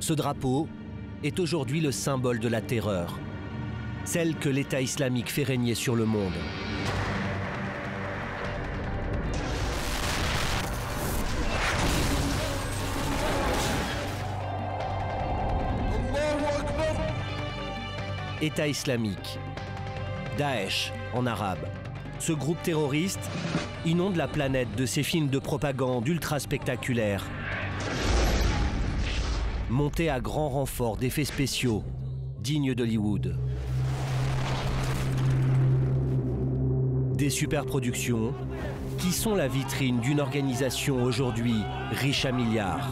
Ce drapeau est aujourd'hui le symbole de la terreur, celle que l'État islamique fait régner sur le monde. État islamique, Daesh en arabe. Ce groupe terroriste inonde la planète de ses films de propagande ultra spectaculaires, montés à grand renfort d'effets spéciaux, dignes d'Hollywood. Des superproductions qui sont la vitrine d'une organisation aujourd'hui riche à milliards.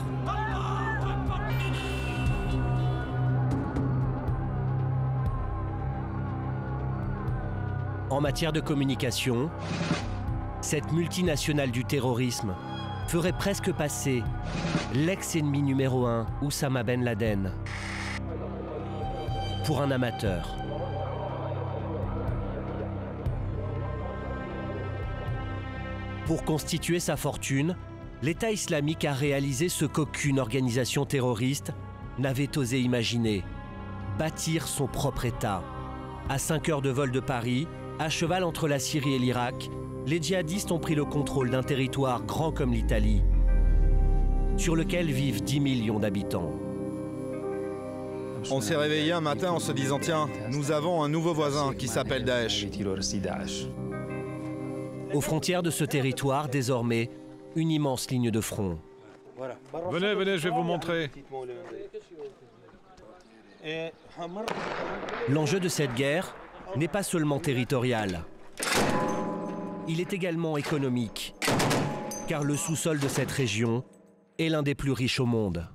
En matière de communication, cette multinationale du terrorisme ferait presque passer l'ex-ennemi numéro 1, Oussama Ben Laden, pour un amateur. Pour constituer sa fortune, l'État islamique a réalisé ce qu'aucune organisation terroriste n'avait osé imaginer: bâtir son propre État. À 5 heures de vol de Paris, à cheval entre la Syrie et l'Irak, les djihadistes ont pris le contrôle d'un territoire grand comme l'Italie, sur lequel vivent 10 millions d'habitants. On s'est réveillé un matin en se disant: tiens, nous avons un nouveau voisin qui s'appelle Daesh. Aux frontières de ce territoire, désormais, une immense ligne de front. Venez, venez, je vais vous montrer. L'enjeu de cette guerre n'est pas seulement territorial. Il est également économique, car le sous-sol de cette région est l'un des plus riches au monde.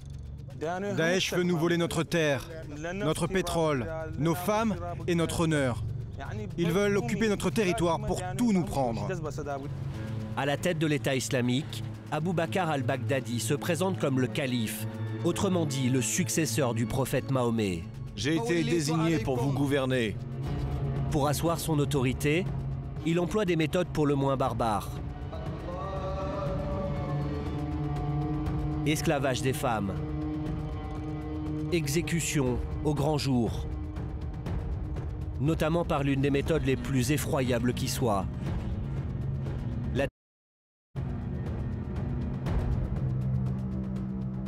Daesh veut nous voler notre terre, notre pétrole, nos femmes et notre honneur. Ils veulent occuper notre territoire pour tout nous prendre. À la tête de l'État islamique, Abou Bakr al-Baghdadi se présente comme le calife, autrement dit le successeur du prophète Mahomet. J'ai été désigné pour vous gouverner. Pour asseoir son autorité, il emploie des méthodes pour le moins barbares. Esclavage des femmes, exécution au grand jour, notamment par l'une des méthodes les plus effroyables qui soit.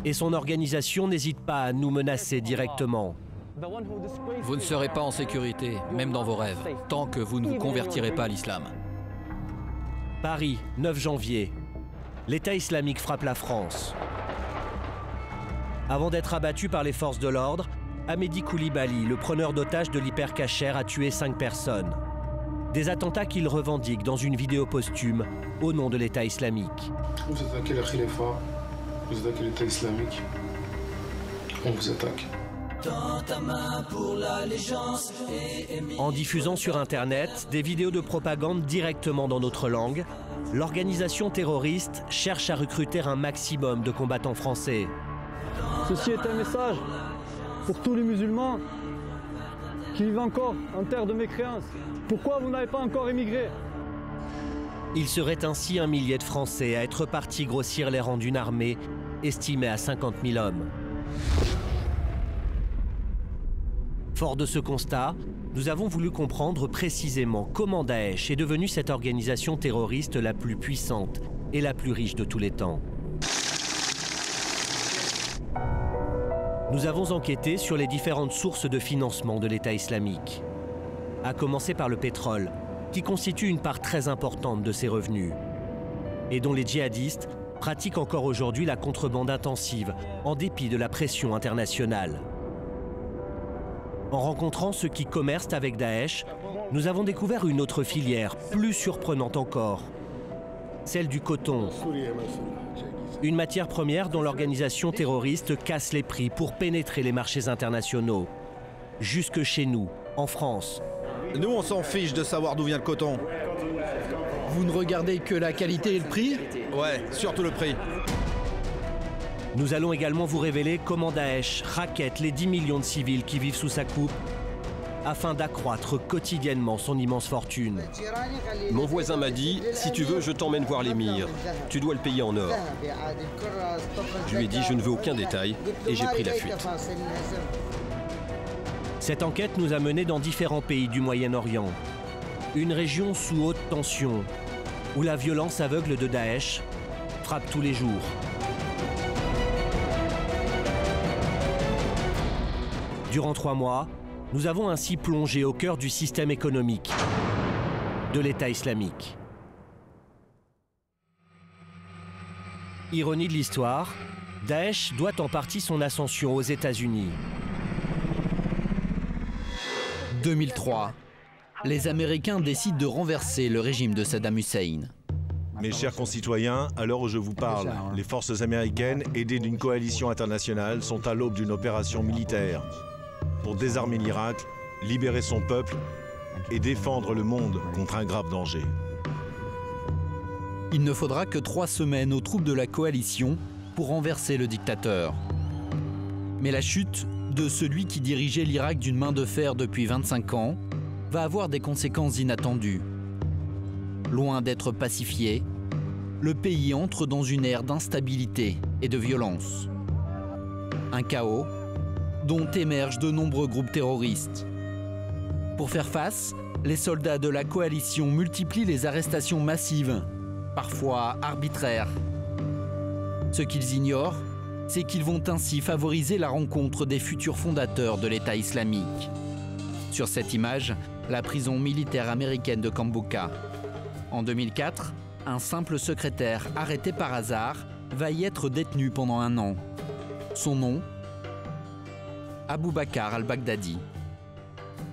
Et son organisation n'hésite pas à nous menacer directement. Vous ne serez pas en sécurité, même dans vos rêves, tant que vous ne vous convertirez pas à l'islam. Paris, 9 janvier. L'État islamique frappe la France. Avant d'être abattu par les forces de l'ordre, Hamedi Koulibaly, le preneur d'otages de l'Hyper-Cacher, a tué 5 personnes. Des attentats qu'il revendique dans une vidéo posthume au nom de l'État islamique. Vous attaquez la Khalifa, vous attaquez l'État islamique, on vous attaque. En diffusant sur Internet des vidéos de propagande directement dans notre langue, l'organisation terroriste cherche à recruter un maximum de combattants français. Ceci est un message pour tous les musulmans qui vivent encore en terre de mécréance. Pourquoi vous n'avez pas encore émigré? Il serait ainsi 1 millier de Français à être partis grossir les rangs d'une armée estimée à 50 000 hommes. Fort de ce constat, nous avons voulu comprendre précisément comment Daesh est devenue cette organisation terroriste la plus puissante et la plus riche de tous les temps. Nous avons enquêté sur les différentes sources de financement de l'État islamique, à commencer par le pétrole, qui constitue une part très importante de ses revenus, et dont les djihadistes pratiquent encore aujourd'hui la contrebande intensive, en dépit de la pression internationale. En rencontrant ceux qui commercent avec Daesh, nous avons découvert une autre filière, plus surprenante encore, celle du coton. Une matière première dont l'organisation terroriste casse les prix pour pénétrer les marchés internationaux. Jusque chez nous, en France. Nous, on s'en fiche de savoir d'où vient le coton. Vous ne regardez que la qualité et le prix? Ouais, surtout le prix. Nous allons également vous révéler comment Daesh raquette les 10 millions de civils qui vivent sous sa coupe afin d'accroître quotidiennement son immense fortune. Mon voisin m'a dit, si tu veux, je t'emmène voir l'émir. Tu dois le payer en or. Je lui ai dit, je ne veux aucun détail, et j'ai pris la fuite. Cette enquête nous a menés dans différents pays du Moyen-Orient. Une région sous haute tension, où la violence aveugle de Daesh frappe tous les jours. Durant 3 mois, nous avons ainsi plongé au cœur du système économique de l'État islamique. Ironie de l'histoire, Daesh doit en partie son ascension aux États-Unis. 2003, les Américains décident de renverser le régime de Saddam Hussein. Mes chers concitoyens, à l'heure où je vous parle, les forces américaines, aidées d'une coalition internationale, sont à l'aube d'une opération militaire pour désarmer l'Irak, libérer son peuple et défendre le monde contre un grave danger. Il ne faudra que 3 semaines aux troupes de la coalition pour renverser le dictateur. Mais la chute de celui qui dirigeait l'Irak d'une main de fer depuis 25 ans va avoir des conséquences inattendues. Loin d'être pacifié, le pays entre dans une ère d'instabilité et de violence. Un chaos dont émergent de nombreux groupes terroristes. Pour faire face, les soldats de la coalition multiplient les arrestations massives, parfois arbitraires. Ce qu'ils ignorent, c'est qu'ils vont ainsi favoriser la rencontre des futurs fondateurs de l'État islamique. Sur cette image, la prison militaire américaine de Kambuka. En 2004, un simple secrétaire arrêté par hasard va y être détenu pendant 1 an. Son nom, Abu Bakr al-Baghdadi.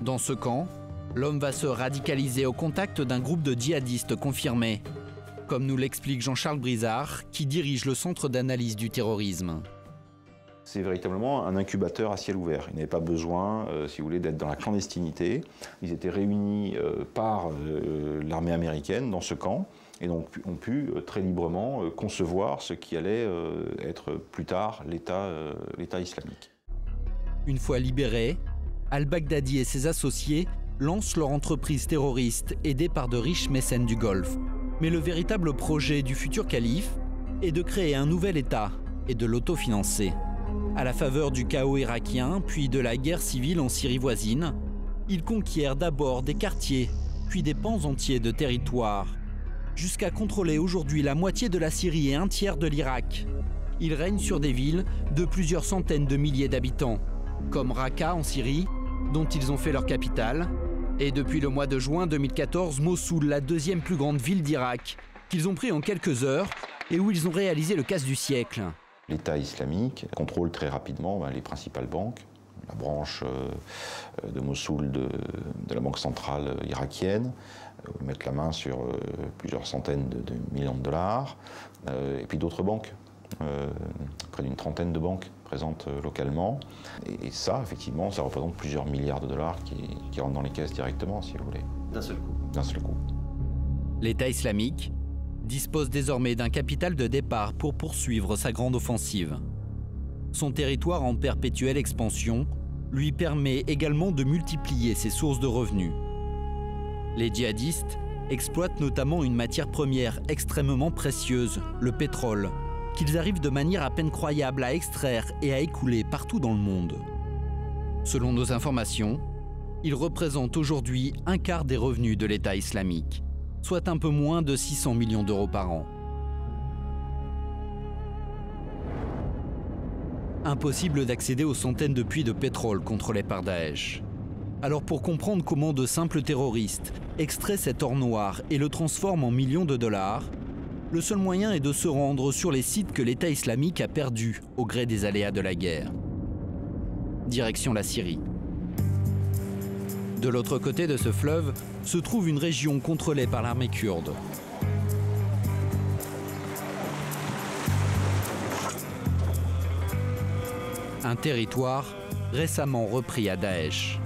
Dans ce camp, l'homme va se radicaliser au contact d'un groupe de djihadistes confirmés, comme nous l'explique Jean-Charles Brizard, qui dirige le Centre d'analyse du terrorisme. C'est véritablement un incubateur à ciel ouvert. Ils n'avaient pas besoin, si vous voulez, d'être dans la clandestinité. Ils étaient réunis par l'armée américaine dans ce camp et donc ont pu très librement concevoir ce qui allait être plus tard l'État islamique. Une fois libérés, al-Baghdadi et ses associés lancent leur entreprise terroriste aidée par de riches mécènes du Golfe. Mais le véritable projet du futur calife est de créer un nouvel État et de l'autofinancer. À la faveur du chaos irakien, puis de la guerre civile en Syrie voisine, il conquiert d'abord des quartiers, puis des pans entiers de territoire, jusqu'à contrôler aujourd'hui la moitié de la Syrie et 1/3 de l'Irak. Il règne sur des villes de plusieurs centaines de milliers d'habitants, comme Raqqa en Syrie, dont ils ont fait leur capitale, et depuis le mois de juin 2014, Mossoul, la 2e plus grande ville d'Irak, qu'ils ont pris en quelques heures et où ils ont réalisé le casse du siècle. L'État islamique contrôle très rapidement les principales banques, la branche de Mossoul de la banque centrale irakienne, mettre la main sur plusieurs centaines de millions de dollars, et puis d'autres banques, près d'une trentaine de banques présentes localement. Et ça, effectivement, ça représente plusieurs milliards de dollars qui rentrent dans les caisses directement, si vous voulez. D'un seul coup. D'un seul coup. L'État islamique dispose désormais d'un capital de départ pour poursuivre sa grande offensive. Son territoire en perpétuelle expansion lui permet également de multiplier ses sources de revenus. Les djihadistes exploitent notamment une matière première extrêmement précieuse, le pétrole, qu'ils arrivent de manière à peine croyable à extraire et à écouler partout dans le monde. Selon nos informations, il représente aujourd'hui 1/4 des revenus de l'État islamique, soit un peu moins de 600 millions d'euros par an. Impossible d'accéder aux centaines de puits de pétrole contrôlés par Daesh. Alors pour comprendre comment de simples terroristes extraient cet or noir et le transforment en millions de dollars, le seul moyen est de se rendre sur les sites que l'État islamique a perdus au gré des aléas de la guerre. Direction la Syrie. De l'autre côté de ce fleuve se trouve une région contrôlée par l'armée kurde. Un territoire récemment repris à Daesh.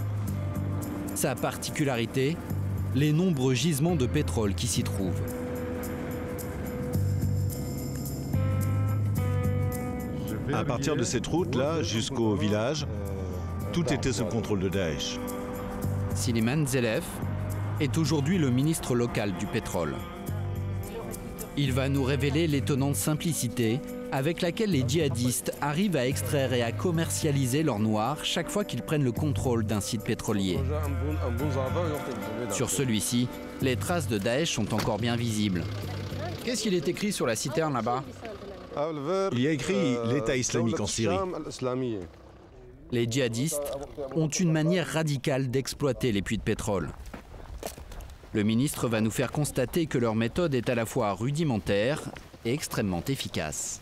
Sa particularité, les nombreux gisements de pétrole qui s'y trouvent. À partir de cette route-là, jusqu'au village, tout était sous contrôle de Daesh. Siliman Zelef, est aujourd'hui le ministre local du pétrole. Il va nous révéler l'étonnante simplicité avec laquelle les djihadistes arrivent à extraire et à commercialiser l'or noir chaque fois qu'ils prennent le contrôle d'un site pétrolier. Sur celui-ci, les traces de Daesh sont encore bien visibles. Qu'est-ce qu'il est écrit sur la citerne là-bas? Il y a écrit l'État islamique en Syrie. Les djihadistes ont une manière radicale d'exploiter les puits de pétrole. Le ministre va nous faire constater que leur méthode est à la fois rudimentaire et extrêmement efficace.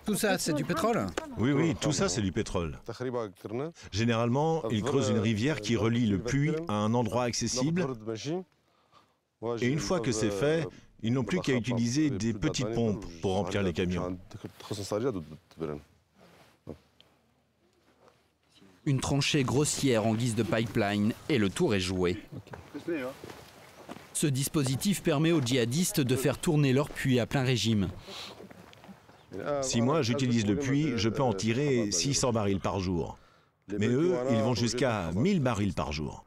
Tout ça, c'est du pétrole? Oui, tout ça, c'est du pétrole. Généralement, ils creusent une rivière qui relie le puits à un endroit accessible. Et une fois que c'est fait, ils n'ont plus qu'à utiliser des petites pompes pour remplir les camions. Une tranchée grossière en guise de pipeline et le tour est joué. Ce dispositif permet aux djihadistes de faire tourner leur puits à plein régime. Si moi j'utilise le puits, je peux en tirer 600 barils par jour. Mais eux, ils vont jusqu'à 1000 barils par jour.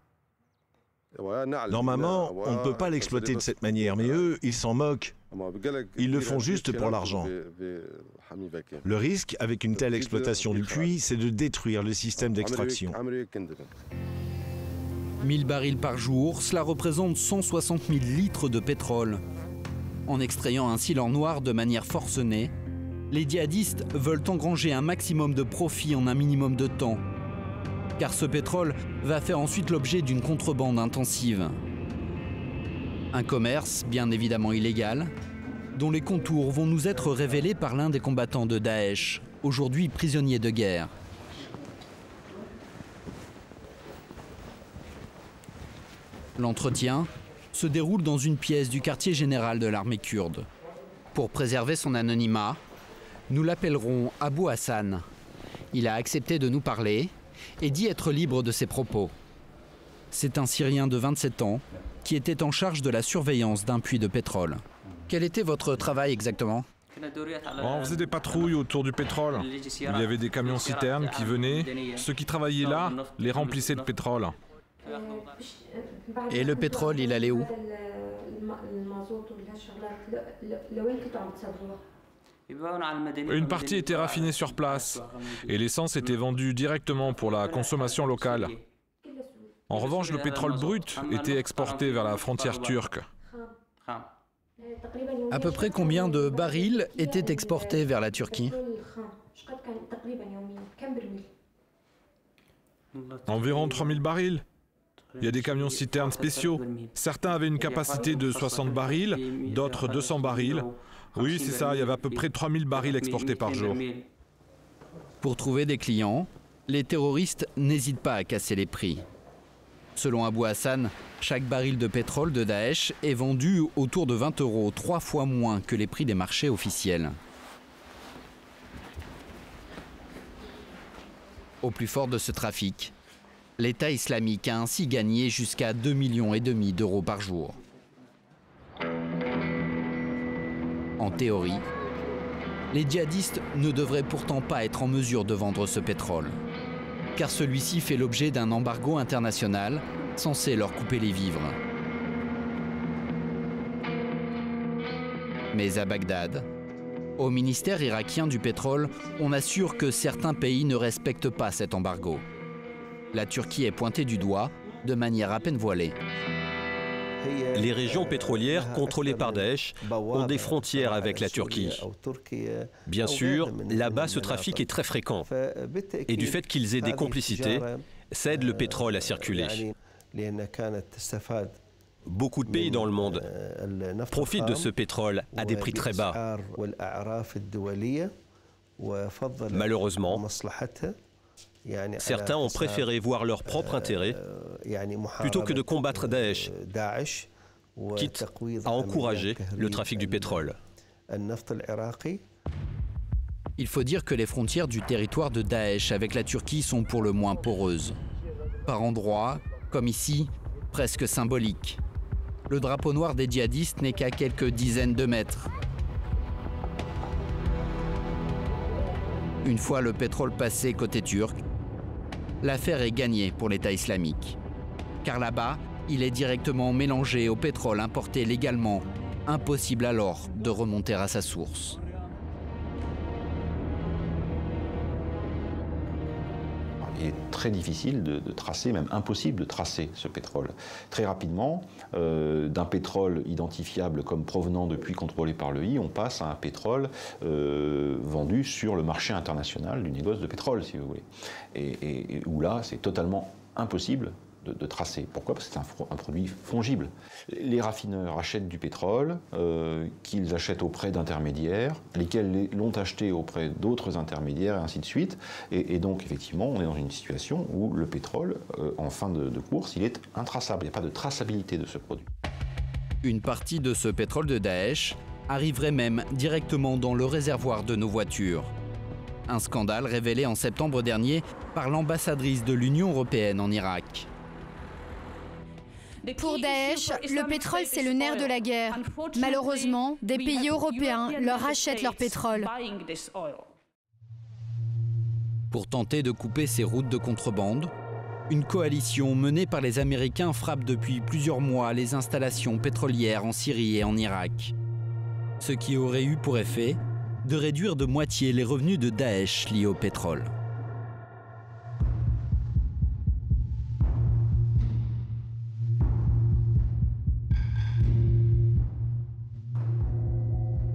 Normalement, on ne peut pas l'exploiter de cette manière, mais eux, ils s'en moquent. Ils le font juste pour l'argent. Le risque avec une telle exploitation du puits, c'est de détruire le système d'extraction. 1000 barils par jour, cela représente 160 000 litres de pétrole. En extrayant ainsi l'or noir de manière forcenée, les djihadistes veulent engranger un maximum de profit en un minimum de temps. Car ce pétrole va faire ensuite l'objet d'une contrebande intensive. Un commerce, bien évidemment illégal, dont les contours vont nous être révélés par l'un des combattants de Daesh, aujourd'hui prisonnier de guerre. L'entretien se déroule dans une pièce du quartier général de l'armée kurde. Pour préserver son anonymat, nous l'appellerons Abou Hassan. Il a accepté de nous parler et dit être libre de ses propos. C'est un Syrien de 27 ans qui était en charge de la surveillance d'un puits de pétrole. Quel était votre travail exactement? On faisait des patrouilles autour du pétrole. Il y avait des camions-citernes qui venaient. Ceux qui travaillaient là les remplissaient de pétrole. Et le pétrole, il allait où? Une partie était raffinée sur place et l'essence était vendue directement pour la consommation locale. En revanche, le pétrole brut était exporté vers la frontière turque. À peu près combien de barils étaient exportés vers la Turquie? Environ 3000 barils. Il y a des camions-citernes spéciaux. Certains avaient une capacité de 60 barils, d'autres 200 barils. Oui, c'est ça, il y avait à peu près 3000 barils exportés par jour. Pour trouver des clients, les terroristes n'hésitent pas à casser les prix. Selon Abou Hassan, chaque baril de pétrole de Daesh est vendu autour de 20 €, 3 fois moins que les prix des marchés officiels. Au plus fort de ce trafic, l'État islamique a ainsi gagné jusqu'à 2,5 millions d'euros par jour. En théorie, les djihadistes ne devraient pourtant pas être en mesure de vendre ce pétrole, car celui-ci fait l'objet d'un embargo international censé leur couper les vivres. Mais à Bagdad, au ministère irakien du pétrole, on assure que certains pays ne respectent pas cet embargo. La Turquie est pointée du doigt de manière à peine voilée. Les régions pétrolières contrôlées par Daesh ont des frontières avec la Turquie. Bien sûr, là-bas, ce trafic est très fréquent. Et du fait qu'ils aient des complicités, ça aide le pétrole à circuler. Beaucoup de pays dans le monde profitent de ce pétrole à des prix très bas. Malheureusement, certains ont préféré voir leur propre intérêt plutôt que de combattre Daesh, quitte à encourager le trafic du pétrole. Il faut dire que les frontières du territoire de Daesh avec la Turquie sont pour le moins poreuses. Par endroits, comme ici, presque symboliques. Le drapeau noir des djihadistes n'est qu'à quelques dizaines de mètres. Une fois le pétrole passé côté turc, l'affaire est gagnée pour l'État islamique. Car là-bas, il est directement mélangé au pétrole importé légalement. Impossible alors de remonter à sa source. Il est très difficile de tracer, même impossible de tracer ce pétrole. Très rapidement, d'un pétrole identifiable comme provenant de puits contrôlés par l'EI, on passe à un pétrole vendu sur le marché international du négoce de pétrole, si vous voulez. Et où là, c'est totalement impossible de tracer. Pourquoi? Parce que c'est un produit fongible. Les raffineurs achètent du pétrole qu'ils achètent auprès d'intermédiaires, lesquels l'ont acheté auprès d'autres intermédiaires, et ainsi de suite. Et donc, effectivement, on est dans une situation où le pétrole, en fin de course, il est intraçable. Il n'y a pas de traçabilité de ce produit. Une partie de ce pétrole de Daesh arriverait même directement dans le réservoir de nos voitures. Un scandale révélé en septembre dernier par l'ambassadrice de l'Union européenne en Irak. Pour Daesh, le pétrole, c'est le nerf de la guerre. Malheureusement, des pays européens leur achètent leur pétrole. Pour tenter de couper ces routes de contrebande, une coalition menée par les Américains frappe depuis plusieurs mois les installations pétrolières en Syrie et en Irak. Ce qui aurait eu pour effet de réduire de moitié les revenus de Daesh liés au pétrole.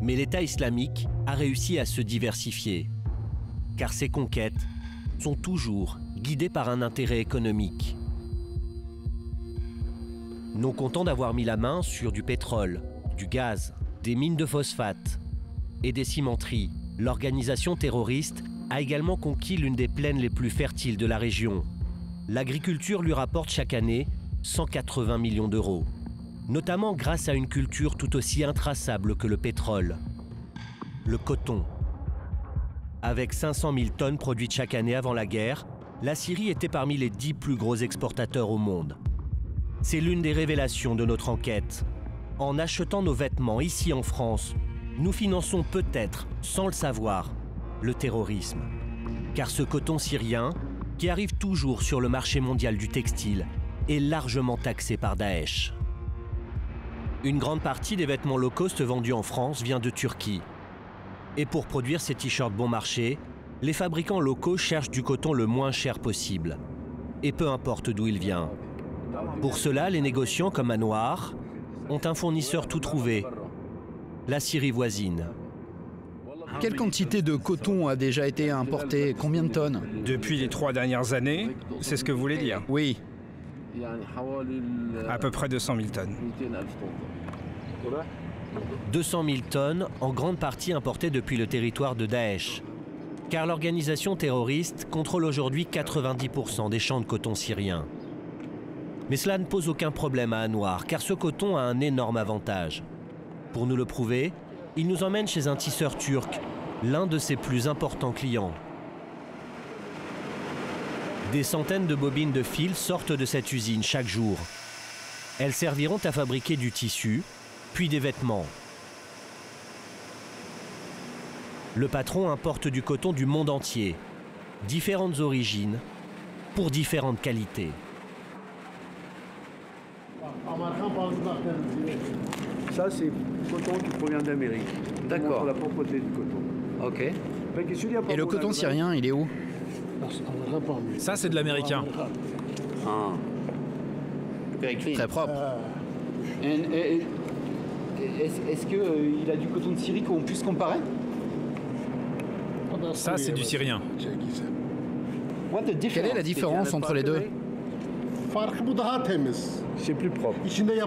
Mais l'État islamique a réussi à se diversifier, car ses conquêtes sont toujours guidées par un intérêt économique. Non content d'avoir mis la main sur du pétrole, du gaz, des mines de phosphate et des cimenteries, l'organisation terroriste a également conquis l'une des plaines les plus fertiles de la région. L'agriculture lui rapporte chaque année 180 millions d'euros. Notamment grâce à une culture tout aussi intraçable que le pétrole, le coton. Avec 500 000 tonnes produites chaque année avant la guerre, la Syrie était parmi les 10 plus gros exportateurs au monde. C'est l'une des révélations de notre enquête. En achetant nos vêtements ici en France, nous finançons peut-être, sans le savoir, le terrorisme. Car ce coton syrien, qui arrive toujours sur le marché mondial du textile, est largement taxé par Daesh. Une grande partie des vêtements low cost vendus en France vient de Turquie. Et pour produire ces t-shirts bon marché, les fabricants locaux cherchent du coton le moins cher possible. Et peu importe d'où il vient. Pour cela, les négociants comme Anouar ont un fournisseur tout trouvé, la Syrie voisine. Quelle quantité de coton a déjà été importée? Combien de tonnes? Depuis les 3 dernières années, c'est ce que vous voulez dire? Oui. À peu près 200 000 tonnes. 200 000 tonnes, en grande partie importées depuis le territoire de Daesh. Car l'organisation terroriste contrôle aujourd'hui 90% des champs de coton syriens. Mais cela ne pose aucun problème à Anouar, car ce coton a un énorme avantage. Pour nous le prouver, il nous emmène chez un tisseur turc, l'un de ses plus importants clients. Des centaines de bobines de fil sortent de cette usine chaque jour. Elles serviront à fabriquer du tissu, puis des vêtements. Le patron importe du coton du monde entier, différentes origines, pour différentes qualités. Ça, c'est du coton qui provient d'Amérique. D'accord. La propreté du coton. Ok. Et le coton syrien, il est où? Ça, c'est de l'américain. Ah. Très propre. Est-ce qu'il a du coton de Syrie qu'on puisse comparer? Ça, c'est du syrien. Quelle est la différence entre les deux? C'est plus propre. Il n'y a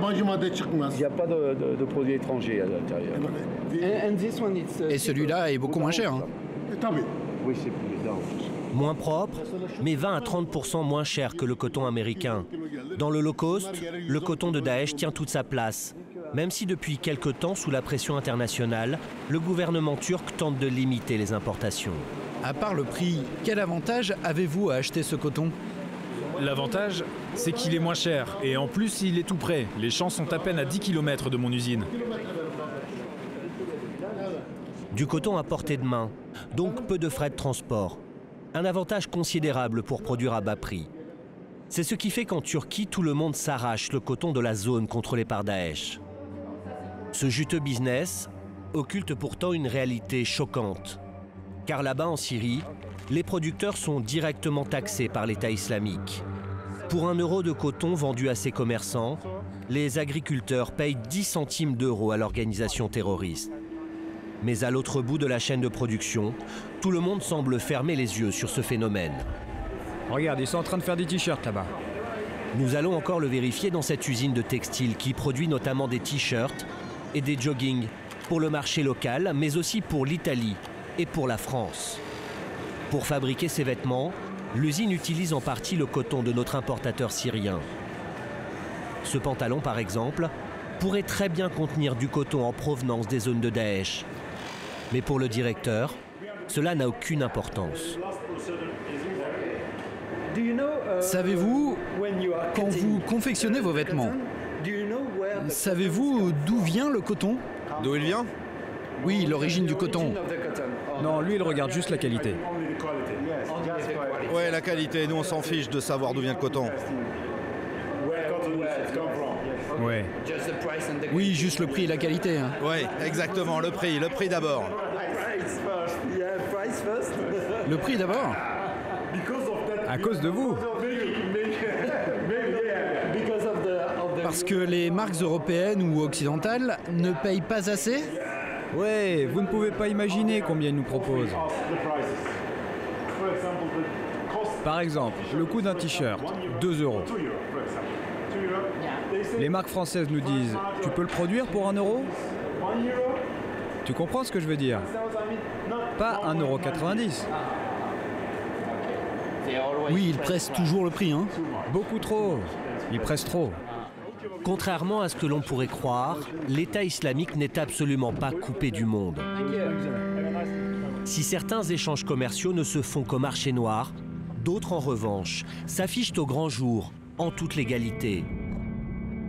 pas de produits étrangers à l'intérieur. Et celui-là est beaucoup moins cher. Hein. Oui, c'est plus. Moins propre, mais 20 à 30% moins cher que le coton américain. Dans le low cost, le coton de Daesh tient toute sa place, même si depuis quelque temps, sous la pression internationale, le gouvernement turc tente de limiter les importations. À part le prix, quel avantage avez-vous à acheter ce coton? L'avantage, c'est qu'il est moins cher. Et en plus, il est tout près. Les champs sont à peine à 10 km de mon usine. Du coton à portée de main, donc peu de frais de transport. Un avantage considérable pour produire à bas prix. C'est ce qui fait qu'en Turquie, tout le monde s'arrache le coton de la zone contrôlée par Daesh. Ce juteux business occulte pourtant une réalité choquante. Car là-bas en Syrie, les producteurs sont directement taxés par l'État islamique. Pour 1 euro de coton vendu à ces commerçants, les agriculteurs payent 10 centimes d'euros à l'organisation terroriste. Mais à l'autre bout de la chaîne de production, tout le monde semble fermer les yeux sur ce phénomène. Regarde, ils sont en train de faire des t-shirts là-bas. Nous allons encore le vérifier dans cette usine de textile qui produit notamment des t-shirts et des joggings pour le marché local, mais aussi pour l'Italie et pour la France. Pour fabriquer ces vêtements, l'usine utilise en partie le coton de notre importateur syrien. Ce pantalon, par exemple, pourrait très bien contenir du coton en provenance des zones de Daesh. Mais pour le directeur, cela n'a aucune importance. Savez-vous, quand vous confectionnez vos vêtements, savez-vous d'où vient le coton? D'où il vient? Oui, l'origine du coton. Non, lui, il regarde juste la qualité. Ouais, la qualité. Nous, on s'en fiche de savoir d'où vient le coton. Ouais. Oui, juste le prix et la qualité. Hein. Ouais, exactement. Le prix d'abord. Le prix d'abord? À cause de vous. Parce que les marques européennes ou occidentales ne payent pas assez? Ouais, vous ne pouvez pas imaginer combien ils nous proposent. Par exemple, le coût d'un t-shirt, 2 euros. Les marques françaises nous disent « Tu peux le produire pour 1 euro ?» Tu comprends ce que je veux dire? Pas 1,90 €. Oui, ils pressent toujours le prix, hein. Beaucoup trop. Ils pressent trop. Contrairement à ce que l'on pourrait croire, l'État islamique n'est absolument pas coupé du monde. Si certains échanges commerciaux ne se font qu'au marché noir, d'autres en revanche s'affichent au grand jour, en toute légalité.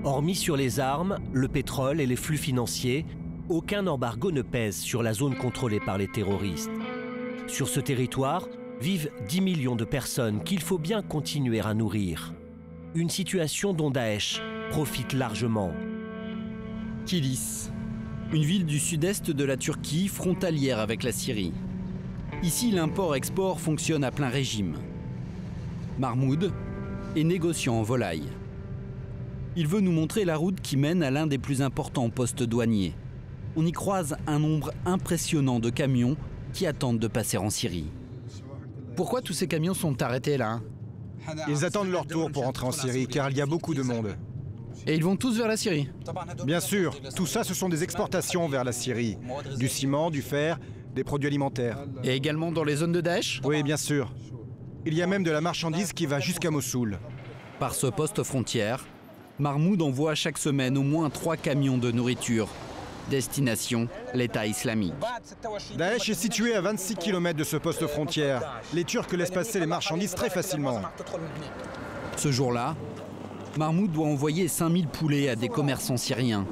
Hormis sur les armes, le pétrole et les flux financiers, aucun embargo ne pèse sur la zone contrôlée par les terroristes. Sur ce territoire vivent 10 millions de personnes qu'il faut bien continuer à nourrir. Une situation dont Daesh profite largement. Kilis, une ville du sud-est de la Turquie frontalière avec la Syrie. Ici, l'import-export fonctionne à plein régime. Mahmoud est négociant en volaille. Il veut nous montrer la route qui mène à l'un des plus importants postes douaniers. On y croise un nombre impressionnant de camions qui attendent de passer en Syrie. Pourquoi tous ces camions sont arrêtés là? Ils attendent leur tour pour entrer en Syrie, car il y a beaucoup de monde. Et ils vont tous vers la Syrie? Bien sûr, tout ça, ce sont des exportations vers la Syrie. Du ciment, du fer, des produits alimentaires. Et également dans les zones de Daesh? Oui, bien sûr. Il y a même de la marchandise qui va jusqu'à Mossoul. Par ce poste frontière, Mahmoud envoie chaque semaine au moins 3 camions de nourriture. Destination, l'État islamique. Daesh est situé à 26 km de ce poste frontière. Les Turcs laissent passer les marchandises très facilement. Ce jour-là, Mahmoud doit envoyer 5000 poulets à des commerçants syriens.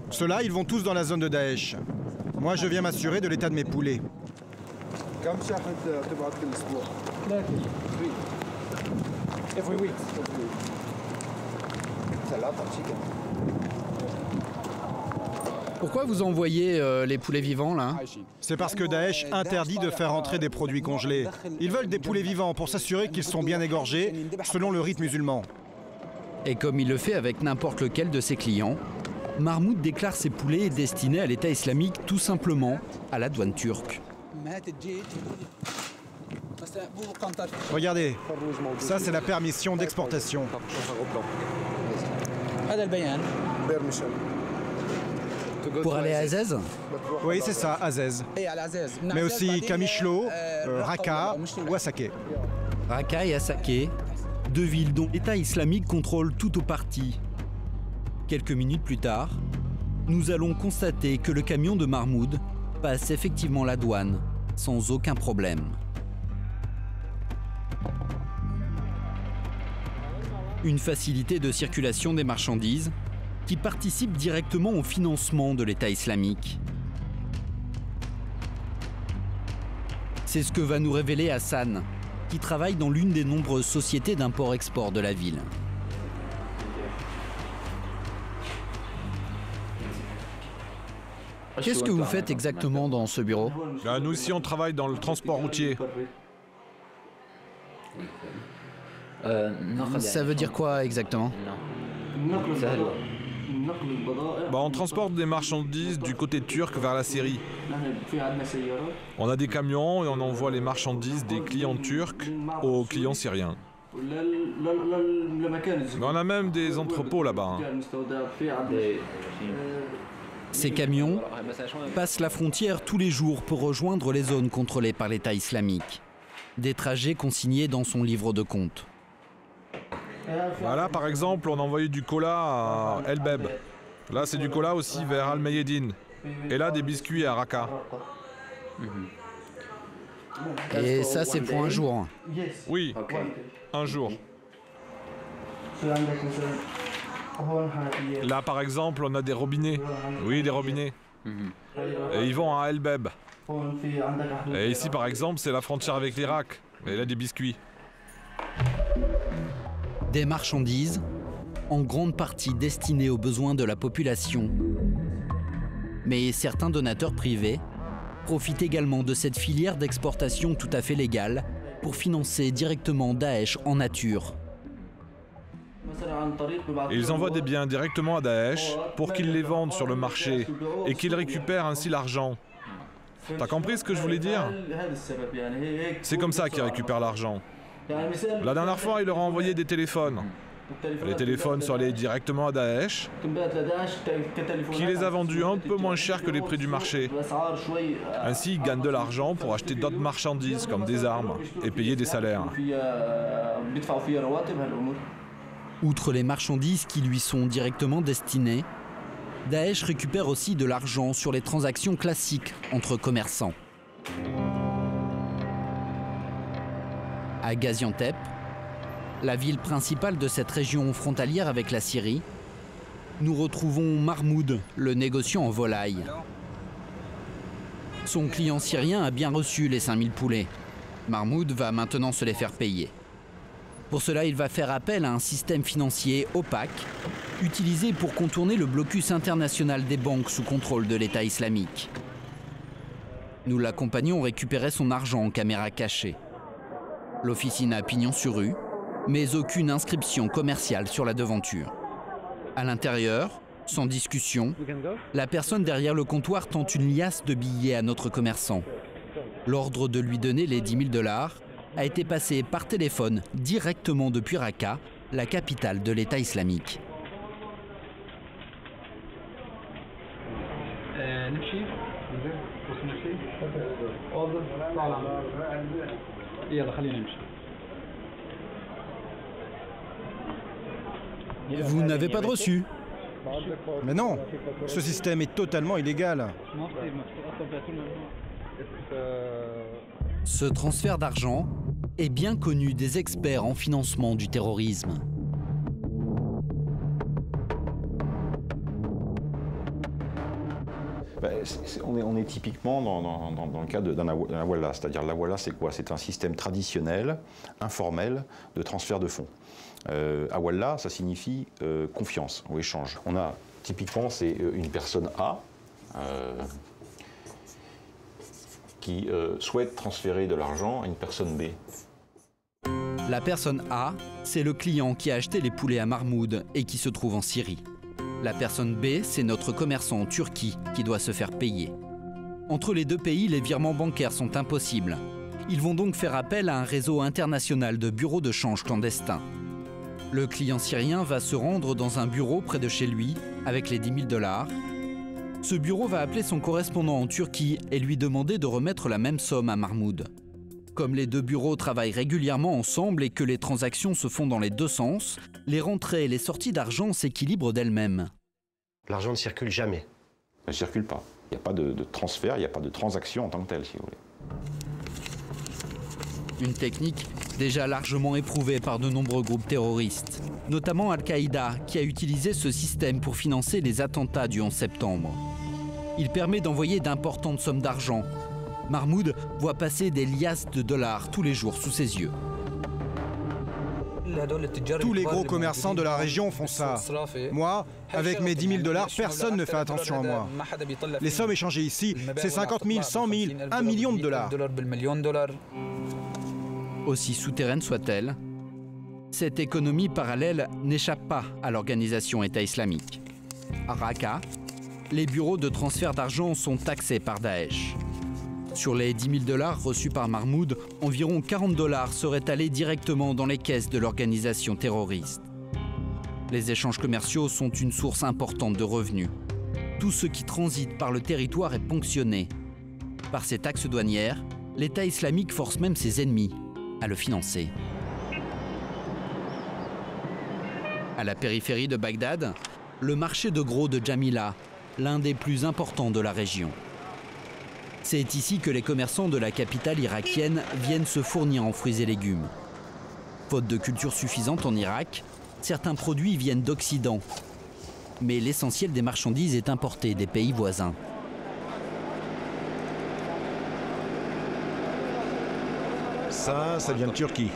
Ceux-là, ils vont tous dans la zone de Daesh. Moi, je viens m'assurer de l'état de mes poulets. Pourquoi vous envoyez les poulets vivants là? C'est parce que Daesh interdit de faire entrer des produits congelés. Ils veulent des poulets vivants pour s'assurer qu'ils sont bien égorgés selon le rite musulman. Et comme il le fait avec n'importe lequel de ses clients, Mahmoud déclare ses poulets destinés à l'État islamique tout simplement à la douane turque. Regardez, ça c'est la permission d'exportation. Pour aller à Azez? Oui, c'est ça, Azez. Mais aussi Kamishlo, Raqqa ou Asake. Raqqa et Asake, 2 villes dont l'État islamique contrôle tout ou partie. Quelques minutes plus tard, nous allons constater que le camion de Mahmoud passe effectivement la douane, sans aucun problème. Une facilité de circulation des marchandises qui participe directement au financement de l'État islamique. C'est ce que va nous révéler Hassan, qui travaille dans l'une des nombreuses sociétés d'import-export de la ville. Qu'est-ce que vous faites exactement dans ce bureau? Nous ici on travaille dans le transport routier. Ça veut dire quoi exactement? On transporte des marchandises du côté turc vers la Syrie. On a des camions et on envoie les marchandises des clients turcs aux clients syriens. Mais on a même des entrepôts là-bas. Ces camions passent la frontière tous les jours pour rejoindre les zones contrôlées par l'État islamique. Des trajets consignés dans son livre de compte. Voilà, par exemple, on a envoyé du cola à El Beb. Là, c'est du cola aussi vers Al Mayedine. Et là, des biscuits à Raqqa. Et ça, c'est pour un jour? Oui, un jour. Là, par exemple, on a des robinets. Oui, des robinets. Et ils vont à El Beb. Et ici, par exemple, c'est la frontière avec l'Irak. Et là, des biscuits. Des marchandises, en grande partie destinées aux besoins de la population. Mais certains donateurs privés profitent également de cette filière d'exportation tout à fait légale pour financer directement Daesh en nature. Ils envoient des biens directement à Daesh pour qu'ils les vendent sur le marché et qu'ils récupèrent ainsi l'argent. T'as compris ce que je voulais dire? C'est comme ça qu'ils récupèrent l'argent. La dernière fois, il leur a envoyé des téléphones. Les téléphones sont allés directement à Daesh, qui les a vendus un peu moins cher que les prix du marché. Ainsi, ils gagnent de l'argent pour acheter d'autres marchandises comme des armes et payer des salaires. Outre les marchandises qui lui sont directement destinées, Daesh récupère aussi de l'argent sur les transactions classiques entre commerçants. À Gaziantep, la ville principale de cette région frontalière avec la Syrie, nous retrouvons Mahmoud, le négociant en volaille. Son client syrien a bien reçu les 5000 poulets. Mahmoud va maintenant se les faire payer. Pour cela, il va faire appel à un système financier opaque, utilisé pour contourner le blocus international des banques sous contrôle de l'État islamique. Nous l'accompagnons récupérer son argent en caméra cachée. L'officine a pignon sur rue, mais aucune inscription commerciale sur la devanture. À l'intérieur, sans discussion, la personne derrière le comptoir tente une liasse de billets à notre commerçant. L'ordre de lui donner les 10 000 $ a été passé par téléphone directement depuis Raqqa, la capitale de l'État islamique. Vous n'avez pas de reçu? Mais non, ce système est totalement illégal. Ce transfert d'argent est bien connu des experts en financement du terrorisme. On est typiquement dans le cas d'un hawala, c'est-à-dire l'hawala c'est quoi? C'est un système traditionnel, informel de transfert de fonds. Hawala, ça signifie confiance ou échange. On a typiquement, c'est une personne A qui souhaite transférer de l'argent à une personne B. La personne A, c'est le client qui a acheté les poulets à Mahmoud et qui se trouve en Syrie. La personne B, c'est notre commerçant en Turquie qui doit se faire payer. Entre les deux pays, les virements bancaires sont impossibles. Ils vont donc faire appel à un réseau international de bureaux de change clandestins. Le client syrien va se rendre dans un bureau près de chez lui avec les 10 000 $. Ce bureau va appeler son correspondant en Turquie et lui demander de remettre la même somme à Mahmoud. Comme les deux bureaux travaillent régulièrement ensemble et que les transactions se font dans les deux sens, les rentrées et les sorties d'argent s'équilibrent d'elles-mêmes. L'argent ne circule jamais. Ne circule pas. Il n'y a pas de transfert, il n'y a pas de transaction en tant que telle, si vous voulez. Une technique déjà largement éprouvé par de nombreux groupes terroristes, notamment Al-Qaïda, qui a utilisé ce système pour financer les attentats du 11 septembre. Il permet d'envoyer d'importantes sommes d'argent. Mahmoud voit passer des liasses de dollars tous les jours sous ses yeux. Tous les gros commerçants de la région font ça. Moi, avec mes 10 000 $, personne ne fait attention à moi. Les sommes échangées ici, c'est 50 000, 100 000, 1 million de dollars. Aussi souterraine soit-elle, cette économie parallèle n'échappe pas à l'organisation État islamique. À Raqqa, les bureaux de transfert d'argent sont taxés par Daesh. Sur les 10 000 $ reçus par Mahmoud, environ 40 $ seraient allés directement dans les caisses de l'organisation terroriste. Les échanges commerciaux sont une source importante de revenus. Tout ce qui transite par le territoire est ponctionné. Par ces taxes douanières, l'État islamique force même ses ennemis à le financer. À la périphérie de Bagdad, le marché de gros de Jamila, l'un des plus importants de la région. C'est ici que les commerçants de la capitale irakienne viennent se fournir en fruits et légumes. Faute de culture suffisante en Irak, certains produits viennent d'Occident. Mais l'essentiel des marchandises est importé des pays voisins. Ça vient de Turquie.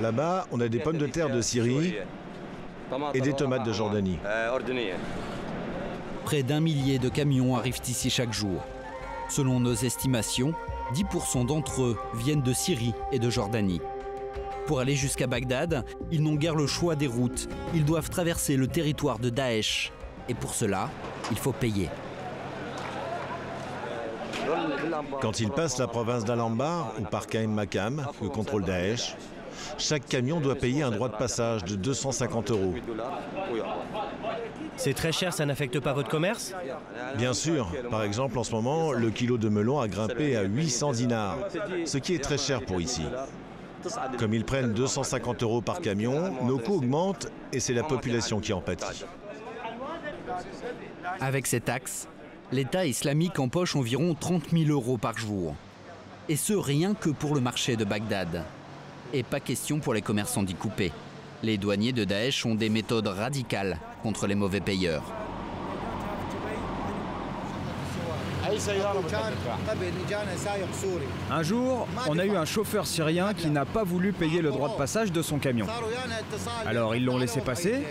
Là-bas, on a des pommes de terre de Syrie et des tomates de Jordanie. Près d'1 millier de camions arrivent ici chaque jour. Selon nos estimations, 10% d'entre eux viennent de Syrie et de Jordanie. Pour aller jusqu'à Bagdad, ils n'ont guère le choix des routes. Ils doivent traverser le territoire de Daesh. Et pour cela, il faut payer. Quand ils passent la province d'Al-Anbar ou par Kaim Makam, que contrôle Daesh, chaque camion doit payer un droit de passage de 250 €. C'est très cher, ça n'affecte pas votre commerce? Bien sûr. Par exemple, en ce moment, le kilo de melon a grimpé à 800 dinars, ce qui est très cher pour ici. Comme ils prennent 250 € par camion, nos coûts augmentent et c'est la population qui en pâtit. Avec ces taxes, l'État islamique empoche environ 30 000 € par jour. Et ce, rien que pour le marché de Bagdad. Et pas question pour les commerçants d'y couper. Les douaniers de Daesh ont des méthodes radicales contre les mauvais payeurs. Un jour, on a eu un chauffeur syrien qui n'a pas voulu payer le droit de passage de son camion. Alors ils l'ont laissé passer,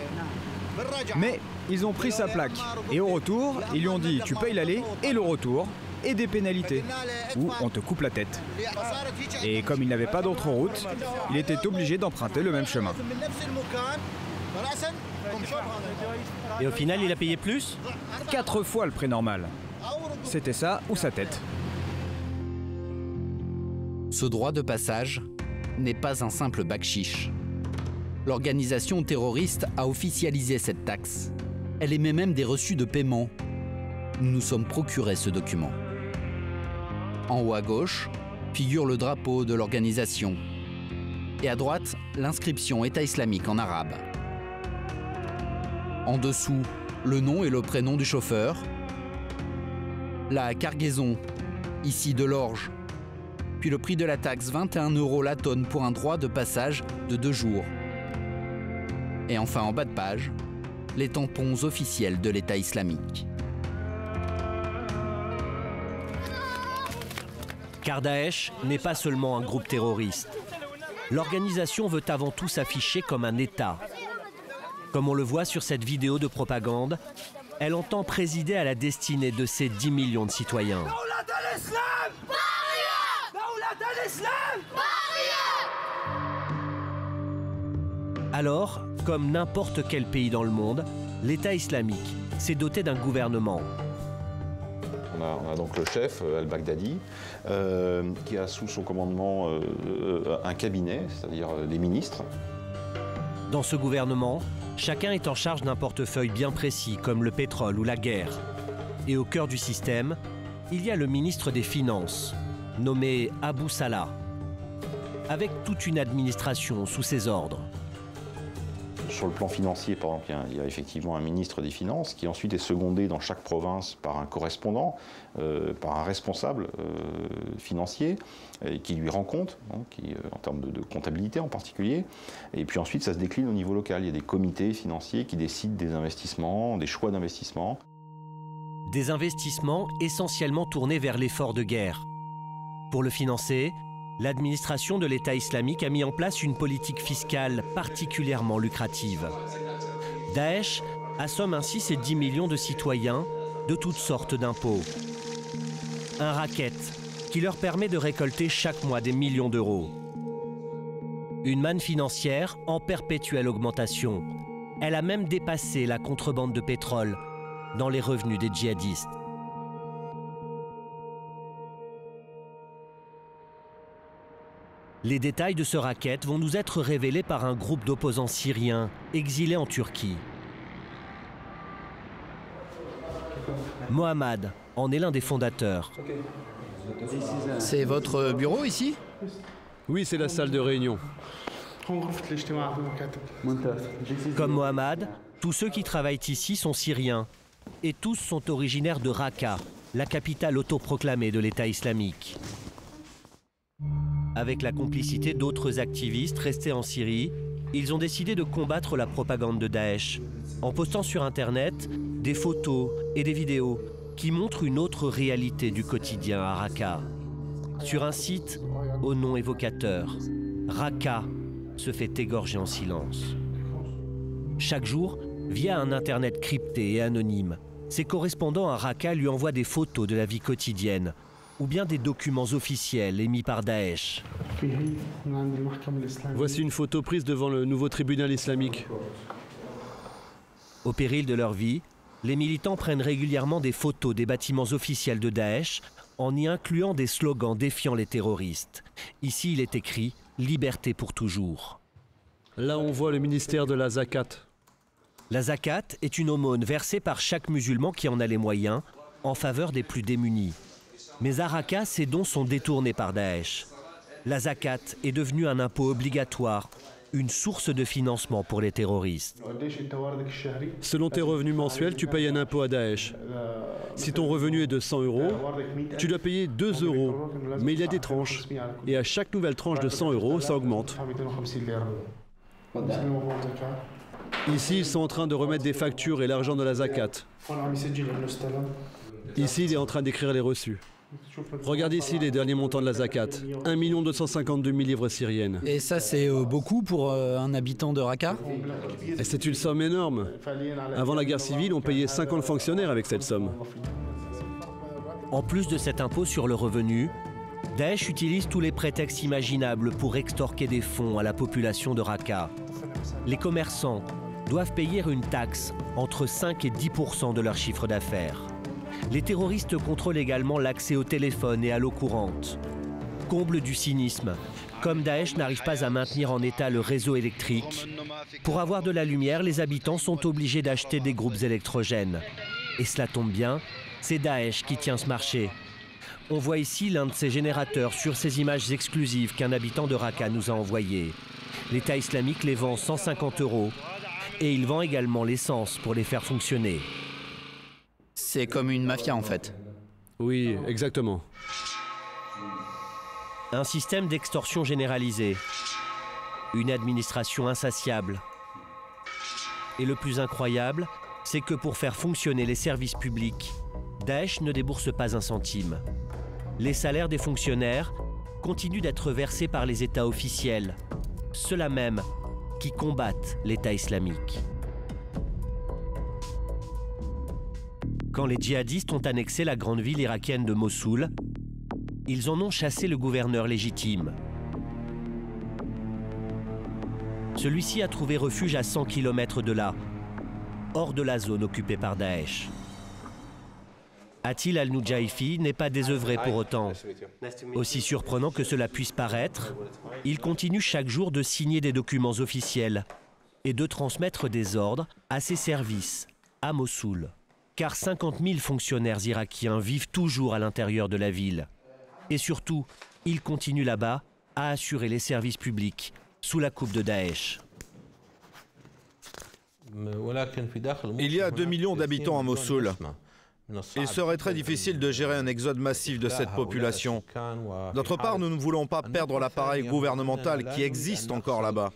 mais ils ont pris sa plaque. Et au retour, ils lui ont dit « tu payes l'aller et le retour ». Et des pénalités, ou on te coupe la tête. Et comme il n'avait pas d'autre route, il était obligé d'emprunter le même chemin. Et au final, il a payé plus? 4 fois le prix normal. C'était ça ou sa tête. Ce droit de passage n'est pas un simple bakchiche. L'organisation terroriste a officialisé cette taxe. Elle émet même des reçus de paiement. Nous nous sommes procuré ce document. En haut à gauche figure le drapeau de l'organisation. Et à droite, l'inscription État islamique en arabe. En dessous, le nom et le prénom du chauffeur. La cargaison, ici de l'orge. Puis le prix de la taxe, 21 € la tonne pour un droit de passage de 2 jours. Et enfin en bas de page, les tampons officiels de l'État islamique. Car Daesh n'est pas seulement un groupe terroriste. L'organisation veut avant tout s'afficher comme un État. Comme on le voit sur cette vidéo de propagande, elle entend présider à la destinée de ses 10 millions de citoyens. Alors, comme n'importe quel pays dans le monde, l'État islamique s'est doté d'un gouvernement. On a donc le chef, al-Baghdadi, qui a sous son commandement un cabinet, c'est-à-dire des ministres. Dans ce gouvernement, chacun est en charge d'un portefeuille bien précis, comme le pétrole ou la guerre. Et au cœur du système, il y a le ministre des Finances, nommé Abu Salah, avec toute une administration sous ses ordres. Sur le plan financier, par exemple, il y a effectivement un ministre des Finances qui ensuite est secondé dans chaque province par un correspondant, par un responsable financier qui lui rend compte, hein, en termes de comptabilité en particulier. Et puis ensuite, ça se décline au niveau local. Il y a des comités financiers qui décident des investissements, des choix d'investissement. Des investissements essentiellement tournés vers l'effort de guerre. Pour le financer, l'administration de l'État islamique a mis en place une politique fiscale particulièrement lucrative. Daesh assomme ainsi ses 10 millions de citoyens de toutes sortes d'impôts. Un racket qui leur permet de récolter chaque mois des millions d'euros. Une manne financière en perpétuelle augmentation. Elle a même dépassé la contrebande de pétrole dans les revenus des djihadistes. Les détails de ce racket vont nous être révélés par un groupe d'opposants syriens exilés en Turquie. Mohamed en est l'un des fondateurs. C'est votre bureau ici? Oui, c'est la salle de réunion. Comme Mohamed, tous ceux qui travaillent ici sont syriens et tous sont originaires de Raqqa, la capitale autoproclamée de l'État islamique. Avec la complicité d'autres activistes restés en Syrie, ils ont décidé de combattre la propagande de Daesh en postant sur Internet des photos et des vidéos qui montrent une autre réalité du quotidien à Raqqa. Sur un site au nom évocateur, Raqqa se fait égorger en silence. Chaque jour, via un Internet crypté et anonyme, ses correspondants à Raqqa lui envoient des photos de la vie quotidienne ou bien des documents officiels émis par Daesh. Voici une photo prise devant le nouveau tribunal islamique. Au péril de leur vie, les militants prennent régulièrement des photos des bâtiments officiels de Daesh en y incluant des slogans défiant les terroristes. Ici, il est écrit « Liberté pour toujours ». Là, on voit le ministère de la Zakat. La Zakat est une aumône versée par chaque musulman qui en a les moyens en faveur des plus démunis. Mais à Raqqa, ces dons sont détournés par Daesh. La Zakat est devenue un impôt obligatoire, une source de financement pour les terroristes. Selon tes revenus mensuels, tu payes un impôt à Daesh. Si ton revenu est de 100 €, tu dois payer 2 €. Mais il y a des tranches. Et à chaque nouvelle tranche de 100 €, ça augmente. Ici, ils sont en train de remettre des factures et l'argent de la Zakat. Ici, il est en train d'écrire les reçus. Regarde ici les derniers montants de la Zakat. 1 252 000 livres syriennes. Et ça, c'est beaucoup pour un habitant de Raqqa? C'est une somme énorme. Avant la guerre civile, on payait 50 fonctionnaires avec cette somme. En plus de cet impôt sur le revenu, Daesh utilise tous les prétextes imaginables pour extorquer des fonds à la population de Raqqa. Les commerçants doivent payer une taxe entre 5 et 10% de leur chiffre d'affaires. Les terroristes contrôlent également l'accès au téléphone et à l'eau courante. Comble du cynisme, comme Daesh n'arrive pas à maintenir en état le réseau électrique, pour avoir de la lumière, les habitants sont obligés d'acheter des groupes électrogènes. Et cela tombe bien, c'est Daesh qui tient ce marché. On voit ici l'un de ces générateurs sur ces images exclusives qu'un habitant de Raqqa nous a envoyées. L'État islamique les vend 150 € et il vend également l'essence pour les faire fonctionner. C'est comme une mafia en fait. Oui, exactement. Un système d'extorsion généralisée. Une administration insatiable. Et le plus incroyable, c'est que pour faire fonctionner les services publics, Daesh ne débourse pas un centime. Les salaires des fonctionnaires continuent d'être versés par les États officiels, ceux-là même qui combattent l'État islamique. Quand les djihadistes ont annexé la grande ville irakienne de Mossoul, ils en ont chassé le gouverneur légitime. Celui-ci a trouvé refuge à 100 km de là, hors de la zone occupée par Daesh. Attil al-Nujaifi n'est pas désœuvré pour autant. Aussi surprenant que cela puisse paraître, il continue chaque jour de signer des documents officiels et de transmettre des ordres à ses services à Mossoul. Car 50 000 fonctionnaires irakiens vivent toujours à l'intérieur de la ville. Et surtout, ils continuent là-bas à assurer les services publics sous la coupe de Daesh. Il y a 2 millions d'habitants à Mossoul. Il serait très difficile de gérer un exode massif de cette population. D'autre part, nous ne voulons pas perdre l'appareil gouvernemental qui existe encore là-bas.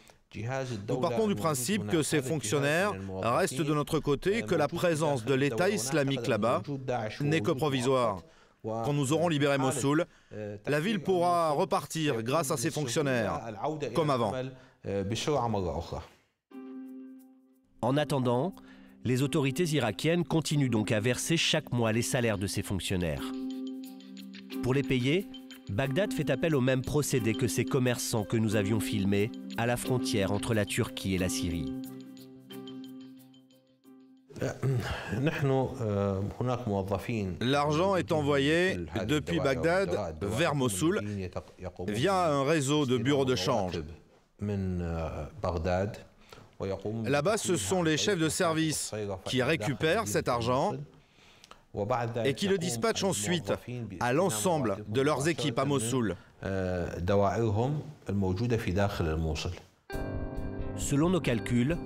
Nous partons du principe que ces fonctionnaires restent de notre côté et que la présence de l'État islamique là-bas n'est que provisoire. Quand nous aurons libéré Mossoul, la ville pourra repartir grâce à ses fonctionnaires, comme avant. En attendant, les autorités irakiennes continuent donc à verser chaque mois les salaires de ces fonctionnaires. Pour les payer, Bagdad fait appel au même procédé que ces commerçants que nous avions filmés à la frontière entre la Turquie et la Syrie. L'argent est envoyé depuis Bagdad vers Mossoul via un réseau de bureaux de change. Là-bas, ce sont les chefs de service qui récupèrent cet argent et qui le dispatchent ensuite à l'ensemble de leurs équipes à Mossoul. Selon nos calculs,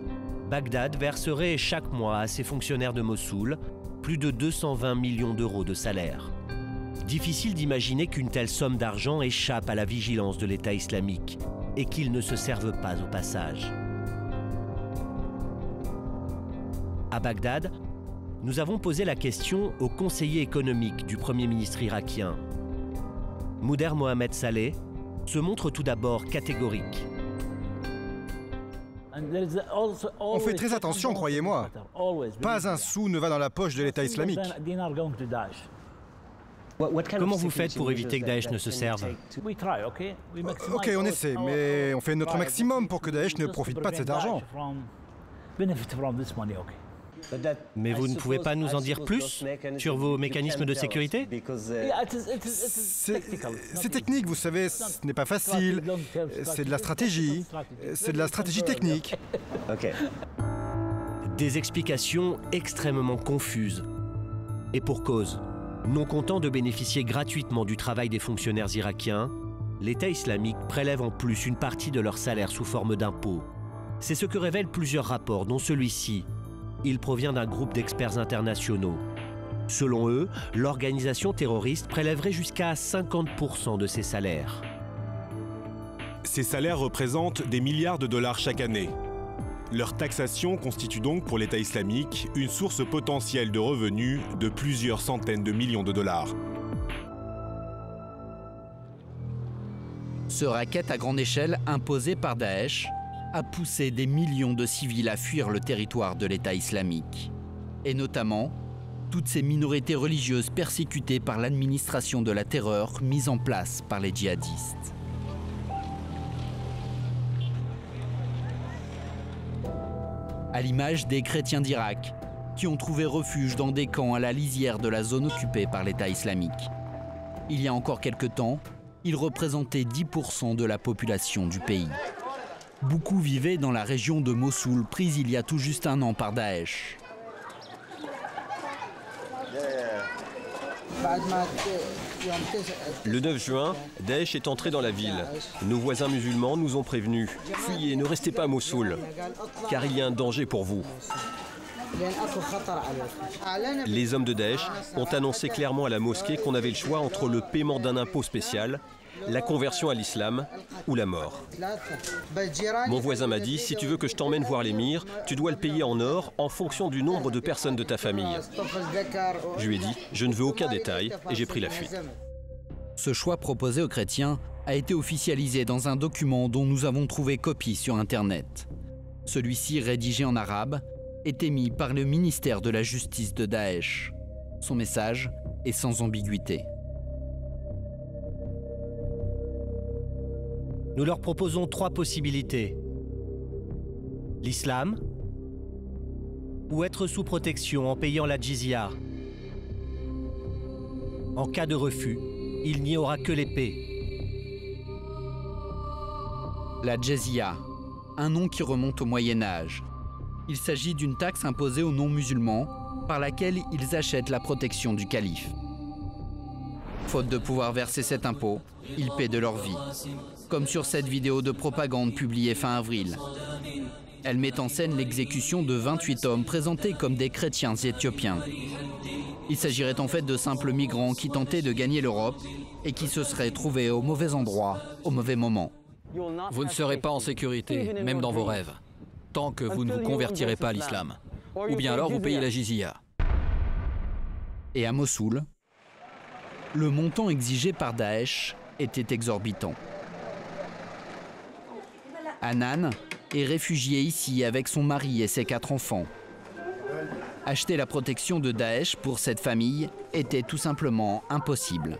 Bagdad verserait chaque mois à ses fonctionnaires de Mossoul plus de 220 millions d'euros de salaire. Difficile d'imaginer qu'une telle somme d'argent échappe à la vigilance de l'État islamique et qu'ils ne se servent pas au passage. À Bagdad, nous avons posé la question au conseiller économique du Premier ministre irakien. Mouder Mohamed Saleh se montre tout d'abord catégorique. On fait très attention, croyez-moi. Pas un sou ne va dans la poche de l'État islamique. Comment vous faites pour éviter que Daesh ne se serve? Ok, on essaie, mais on fait notre maximum pour que Daesh ne profite pas de cet argent. Mais vous ne pouvez pas nous en dire plus sur vos mécanismes de sécurité? C'est technique, vous savez, ce n'est pas facile. C'est de la stratégie. C'est de la stratégie technique. Des explications extrêmement confuses. Et pour cause, non content de bénéficier gratuitement du travail des fonctionnaires irakiens, l'État islamique prélève en plus une partie de leur salaire sous forme d'impôts. C'est ce que révèlent plusieurs rapports, dont celui-ci. Il provient d'un groupe d'experts internationaux. Selon eux, l'organisation terroriste prélèverait jusqu'à 50% de ses salaires. Ces salaires représentent des milliards de dollars chaque année. Leur taxation constitue donc pour l'État islamique une source potentielle de revenus de plusieurs centaines de millions de dollars. Ce racket à grande échelle imposé par Daesh a poussé des millions de civils à fuir le territoire de l'État islamique. Et notamment, toutes ces minorités religieuses persécutées par l'administration de la terreur mise en place par les djihadistes. À l'image des chrétiens d'Irak, qui ont trouvé refuge dans des camps à la lisière de la zone occupée par l'État islamique. Il y a encore quelque temps, ils représentaient 10% de la population du pays. Beaucoup vivaient dans la région de Mossoul, prise il y a tout juste un an par Daesh. Le 9 juin, Daesh est entré dans la ville. Nos voisins musulmans nous ont prévenus. Fuyez, ne restez pas à Mossoul, car il y a un danger pour vous. Les hommes de Daesh ont annoncé clairement à la mosquée qu'on avait le choix entre le paiement d'un impôt spécial, la conversion à l'islam ou la mort. Mon voisin m'a dit, si tu veux que je t'emmène voir l'émir, tu dois le payer en or en fonction du nombre de personnes de ta famille. Je lui ai dit, je ne veux aucun détail et j'ai pris la fuite. Ce choix proposé aux chrétiens a été officialisé dans un document dont nous avons trouvé copie sur Internet. Celui-ci, rédigé en arabe, est émis par le ministère de la Justice de Daesh. Son message est sans ambiguïté. Nous leur proposons 3 possibilités. L'islam, ou être sous protection en payant la jizya. En cas de refus, il n'y aura que l'épée. La jizya, un nom qui remonte au Moyen-Âge. Il s'agit d'une taxe imposée aux non-musulmans par laquelle ils achètent la protection du calife. Faute de pouvoir verser cet impôt, ils paient de leur vie. Comme sur cette vidéo de propagande publiée fin avril. Elle met en scène l'exécution de 28 hommes présentés comme des chrétiens éthiopiens. Il s'agirait en fait de simples migrants qui tentaient de gagner l'Europe et qui se seraient trouvés au mauvais endroit, au mauvais moment. Vous ne serez pas en sécurité, même dans vos rêves, tant que vous ne vous convertirez pas à l'islam. Ou bien alors vous payez la jizya. Et à Mossoul, le montant exigé par Daesh était exorbitant. Hanan est réfugiée ici avec son mari et ses 4 enfants. Acheter la protection de Daesh pour cette famille était tout simplement impossible.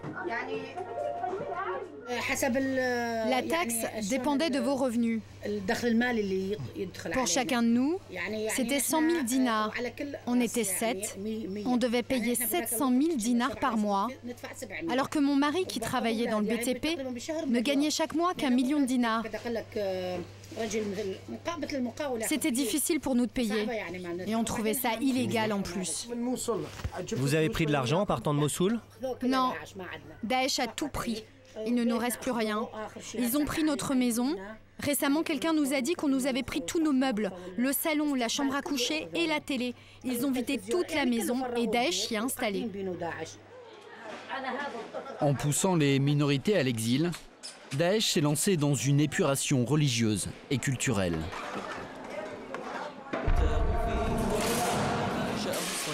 La taxe dépendait de vos revenus. Pour chacun de nous, c'était 100 000 dinars. On était 7. On devait payer 700 000 dinars par mois. Alors que mon mari, qui travaillait dans le BTP, ne gagnait chaque mois qu'1 million de dinars. C'était difficile pour nous de payer. Et on trouvait ça illégal en plus. Vous avez pris de l'argent en partant de Mossoul? Non. Daesh a tout pris. Il ne nous reste plus rien. Ils ont pris notre maison. Récemment, quelqu'un nous a dit qu'on nous avait pris tous nos meubles, le salon, la chambre à coucher et la télé. Ils ont vidé toute la maison et Daesh y est installé. En poussant les minorités à l'exil, Daesh s'est lancé dans une épuration religieuse et culturelle.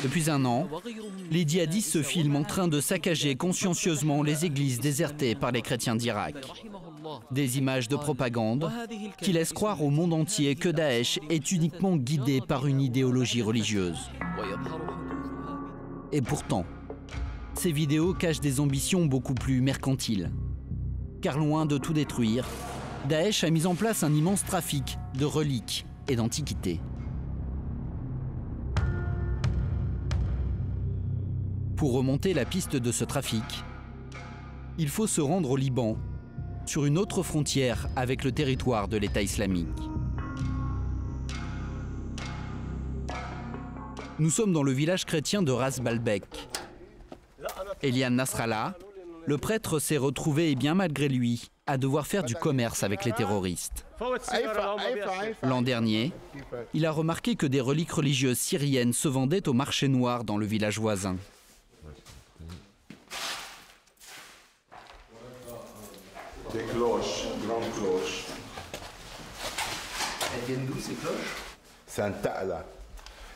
Depuis un an, les djihadistes se filment en train de saccager consciencieusement les églises désertées par les chrétiens d'Irak. Des images de propagande qui laissent croire au monde entier que Daesh est uniquement guidé par une idéologie religieuse. Et pourtant, ces vidéos cachent des ambitions beaucoup plus mercantiles. Car loin de tout détruire, Daesh a mis en place un immense trafic de reliques et d'antiquités. Pour remonter la piste de ce trafic, il faut se rendre au Liban, sur une autre frontière avec le territoire de l'État islamique. Nous sommes dans le village chrétien de Ras Balbek. Elian Nasrallah, le prêtre, s'est retrouvé, et bien malgré lui, à devoir faire du commerce avec les terroristes. L'an dernier, il a remarqué que des reliques religieuses syriennes se vendaient au marché noir dans le village voisin. Des cloches, grandes cloches. Elles viennent d'où ces cloches? Saint-Ta'la,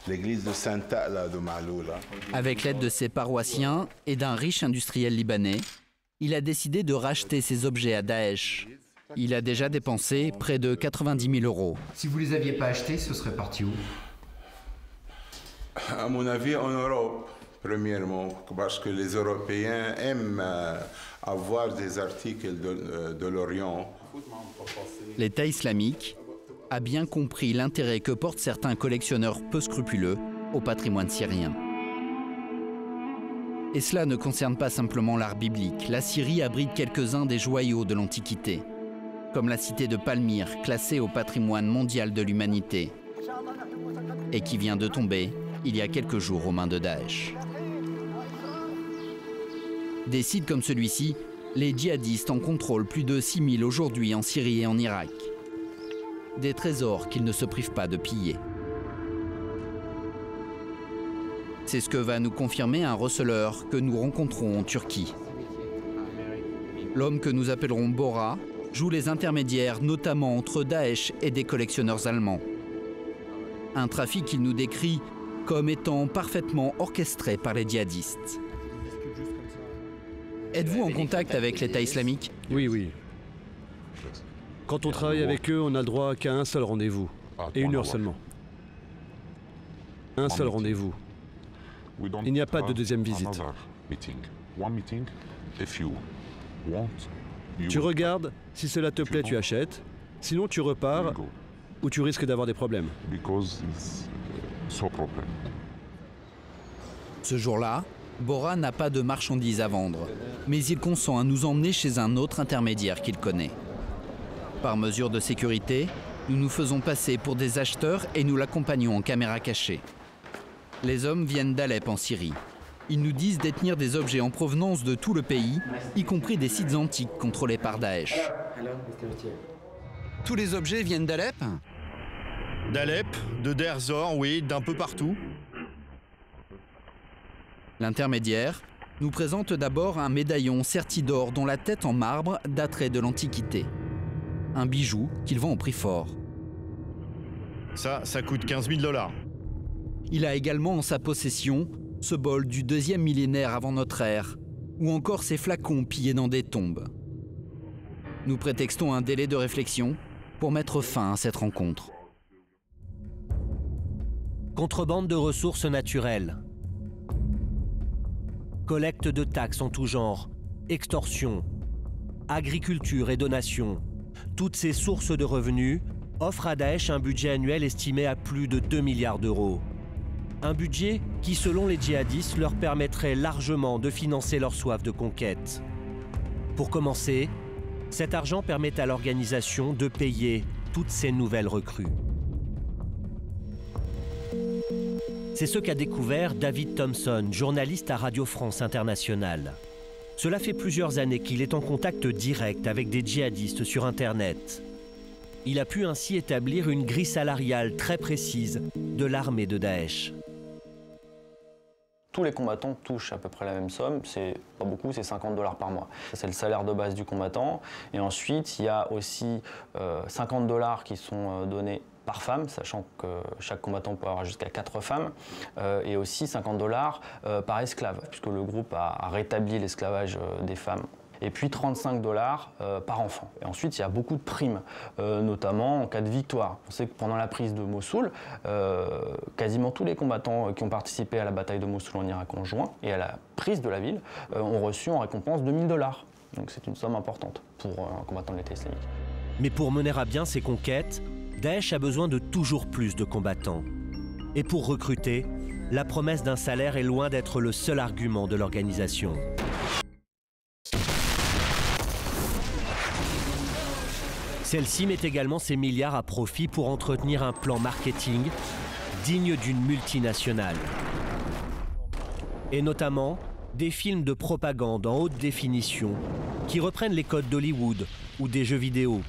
l'église de Saint-Ta'la de Maloula. Avec l'aide de ses paroissiens et d'un riche industriel libanais, il a décidé de racheter ces objets à Daesh. Il a déjà dépensé près de 90 000 €. Si vous les aviez pas achetés, ce serait parti où? À mon avis, en Europe, premièrement, parce que les Européens aiment avoir des articles de l'Orient. L'État islamique a bien compris l'intérêt que portent certains collectionneurs peu scrupuleux au patrimoine syrien. Et cela ne concerne pas simplement l'art biblique. La Syrie abrite quelques-uns des joyaux de l'Antiquité, comme la cité de Palmyre, classée au patrimoine mondial de l'humanité, et qui vient de tomber il y a quelques jours aux mains de Daesh. Des sites comme celui-ci, les djihadistes en contrôlent plus de 6 000 aujourd'hui en Syrie et en Irak. Des trésors qu'ils ne se privent pas de piller. C'est ce que va nous confirmer un receleur que nous rencontrons en Turquie. L'homme que nous appellerons Bora joue les intermédiaires, notamment entre Daesh et des collectionneurs allemands. Un trafic qu'il nous décrit comme étant parfaitement orchestré par les djihadistes. Êtes-vous en contact avec l'État islamique? Oui, oui. Quand on travaille avec eux, on n'a le droit qu'à un seul rendez-vous. Et 1 heure seulement. Un seul rendez-vous. Il n'y a pas de deuxième visite. Tu regardes, si cela te plaît, tu achètes. Sinon, tu repars ou tu risques d'avoir des problèmes. Ce jour-là, Bora n'a pas de marchandises à vendre, mais il consent à nous emmener chez un autre intermédiaire qu'il connaît. Par mesure de sécurité, nous nous faisons passer pour des acheteurs et nous l'accompagnons en caméra cachée. Les hommes viennent d'Alep en Syrie. Ils nous disent détenir des objets en provenance de tout le pays, y compris des sites antiques contrôlés par Daesh. Tous les objets viennent d'Alep? D'Alep, de Deir Zor, oui, d'un peu partout. L'intermédiaire nous présente d'abord un médaillon serti d'or dont la tête en marbre daterait de l'Antiquité. Un bijou qu'il vend au prix fort. Ça coûte 15 000 $. Il a également en sa possession ce bol du 2e millénaire avant notre ère, ou encore ces flacons pillés dans des tombes. Nous prétextons un délai de réflexion pour mettre fin à cette rencontre. Contrebande de ressources naturelles. Collecte de taxes en tout genre, extorsion, agriculture et donations. Toutes ces sources de revenus offrent à Daesh un budget annuel estimé à plus de 2 milliards d'euros. Un budget qui, selon les djihadistes, leur permettrait largement de financer leur soif de conquête. Pour commencer, cet argent permet à l'organisation de payer toutes ces nouvelles recrues. C'est ce qu'a découvert David Thompson, journaliste à Radio France Internationale. Cela fait plusieurs années qu'il est en contact direct avec des djihadistes sur Internet. Il a pu ainsi établir une grille salariale très précise de l'armée de Daesh. Tous les combattants touchent à peu près la même somme, c'est pas beaucoup, c'est 50 $ par mois. C'est le salaire de base du combattant. Et ensuite, il y a aussi 50 $ qui sont donnés par femme, sachant que chaque combattant peut avoir jusqu'à 4 femmes, et aussi 50 $ par esclave, puisque le groupe a rétabli l'esclavage des femmes. Et puis 35 $ par enfant. Et ensuite, il y a beaucoup de primes, notamment en cas de victoire. On sait que pendant la prise de Mossoul, quasiment tous les combattants qui ont participé à la bataille de Mossoul en Irak en juin et à la prise de la ville ont reçu en récompense 2 000 $. Donc c'est une somme importante pour un combattant de l'État islamique. Mais pour mener à bien ses conquêtes, Daesh a besoin de toujours plus de combattants. Et pour recruter, la promesse d'un salaire est loin d'être le seul argument de l'organisation. Celle-ci met également ses milliards à profit pour entretenir un plan marketing digne d'une multinationale. Et notamment des films de propagande en haute définition qui reprennent les codes d'Hollywood ou des jeux vidéo,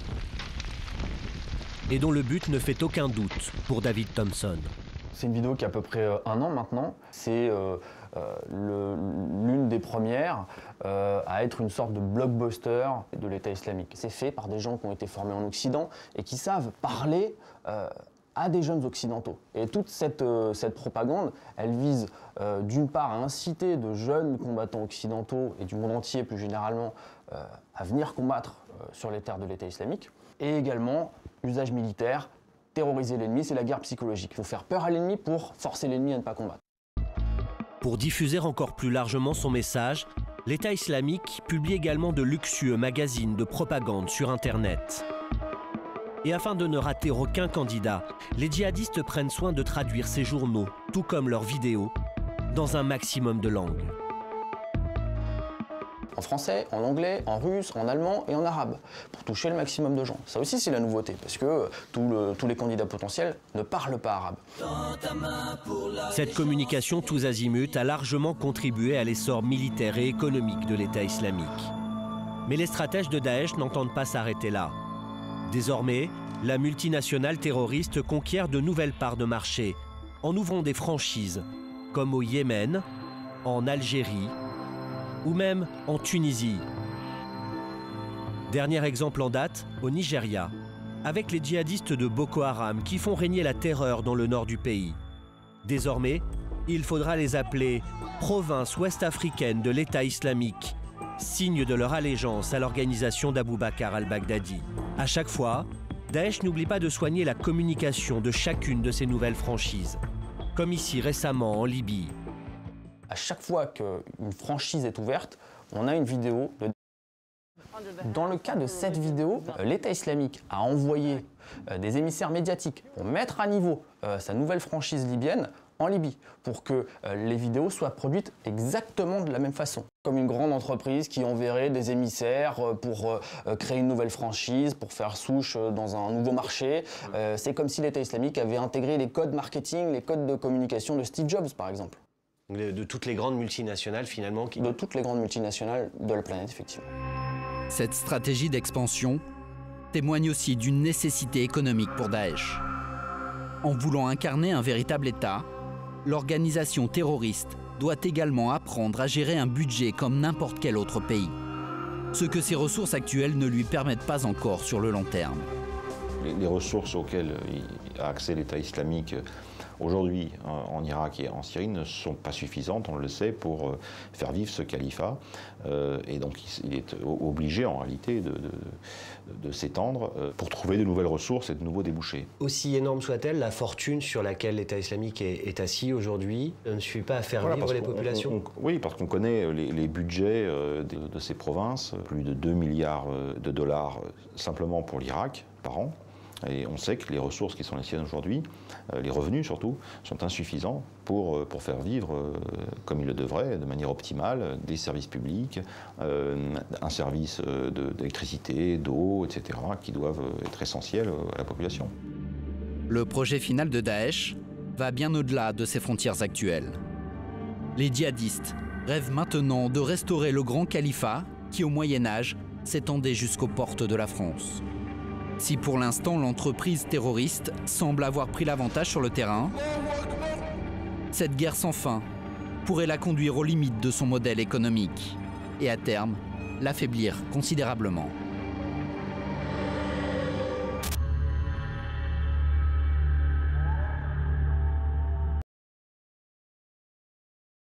et dont le but ne fait aucun doute pour David Thompson. C'est une vidéo qui a à peu près 1 an maintenant. C'est l'une des premières à être une sorte de blockbuster de l'État islamique. C'est fait par des gens qui ont été formés en Occident et qui savent parler à des jeunes occidentaux. Et toute cette propagande, elle vise d'une part à inciter de jeunes combattants occidentaux et du monde entier plus généralement à venir combattre sur les terres de l'État islamique, et également usage militaire, terroriser l'ennemi, c'est la guerre psychologique. Il faut faire peur à l'ennemi pour forcer l'ennemi à ne pas combattre. Pour diffuser encore plus largement son message, l'État islamique publie également de luxueux magazines de propagande sur Internet. Et afin de ne rater aucun candidat, les djihadistes prennent soin de traduire ces journaux, tout comme leurs vidéos, dans un maximum de langues. En français, en anglais, en russe, en allemand et en arabe, pour toucher le maximum de gens. Ça aussi, c'est la nouveauté, parce que tous les candidats potentiels ne parlent pas arabe. Cette communication tous azimuts a largement contribué à l'essor militaire et économique de l'État islamique. Mais les stratèges de Daesh n'entendent pas s'arrêter là. Désormais, la multinationale terroriste conquiert de nouvelles parts de marché, en ouvrant des franchises, comme au Yémen, en Algérie, ou même en Tunisie. Dernier exemple en date, au Nigeria, avec les djihadistes de Boko Haram qui font régner la terreur dans le nord du pays. Désormais, il faudra les appeler provinces ouest-africaines de l'État islamique, signe de leur allégeance à l'organisation d'Abou Bakr al-Baghdadi. À chaque fois, Daesh n'oublie pas de soigner la communication de chacune de ces nouvelles franchises, comme ici récemment en Libye. À chaque fois qu'une franchise est ouverte, on a une vidéo. Dans le cas de cette vidéo, l'État islamique a envoyé des émissaires médiatiques pour mettre à niveau sa nouvelle franchise libyenne en Libye, pour que les vidéos soient produites exactement de la même façon. Comme une grande entreprise qui enverrait des émissaires pour créer une nouvelle franchise, pour faire souche dans un nouveau marché. C'est comme si l'État islamique avait intégré les codes marketing, les codes de communication de Steve Jobs, par exemple. De toutes les grandes multinationales finalement De toutes les grandes multinationales de la planète, effectivement. Cette stratégie d'expansion témoigne aussi d'une nécessité économique pour Daesh. En voulant incarner un véritable État, l'organisation terroriste doit également apprendre à gérer un budget comme n'importe quel autre pays, ce que ses ressources actuelles ne lui permettent pas encore sur le long terme. Les ressources auxquelles a accès l'État islamique aujourd'hui en Irak et en Syrie ne sont pas suffisantes, on le sait, pour faire vivre ce califat. Et donc il est obligé en réalité de s'étendre pour trouver de nouvelles ressources et de nouveaux débouchés. Aussi énorme soit-elle, la fortune sur laquelle l'État islamique est assis aujourd'hui ne suffit pas à faire vivre les populations. Oui, parce qu'on connaît les budgets de ces provinces, plus de 2 milliards de dollars simplement pour l'Irak par an. Et on sait que les ressources qui sont les siennes aujourd'hui, les revenus surtout, sont insuffisants pour faire vivre, comme il le devrait, de manière optimale, des services publics, un service d'électricité, d'eau, etc., qui doivent être essentiels à la population. Le projet final de Daesh va bien au-delà de ses frontières actuelles. Les djihadistes rêvent maintenant de restaurer le grand califat qui, au Moyen-Âge, s'étendait jusqu'aux portes de la France. Si pour l'instant l'entreprise terroriste semble avoir pris l'avantage sur le terrain, cette guerre sans fin pourrait la conduire aux limites de son modèle économique et à terme l'affaiblir considérablement.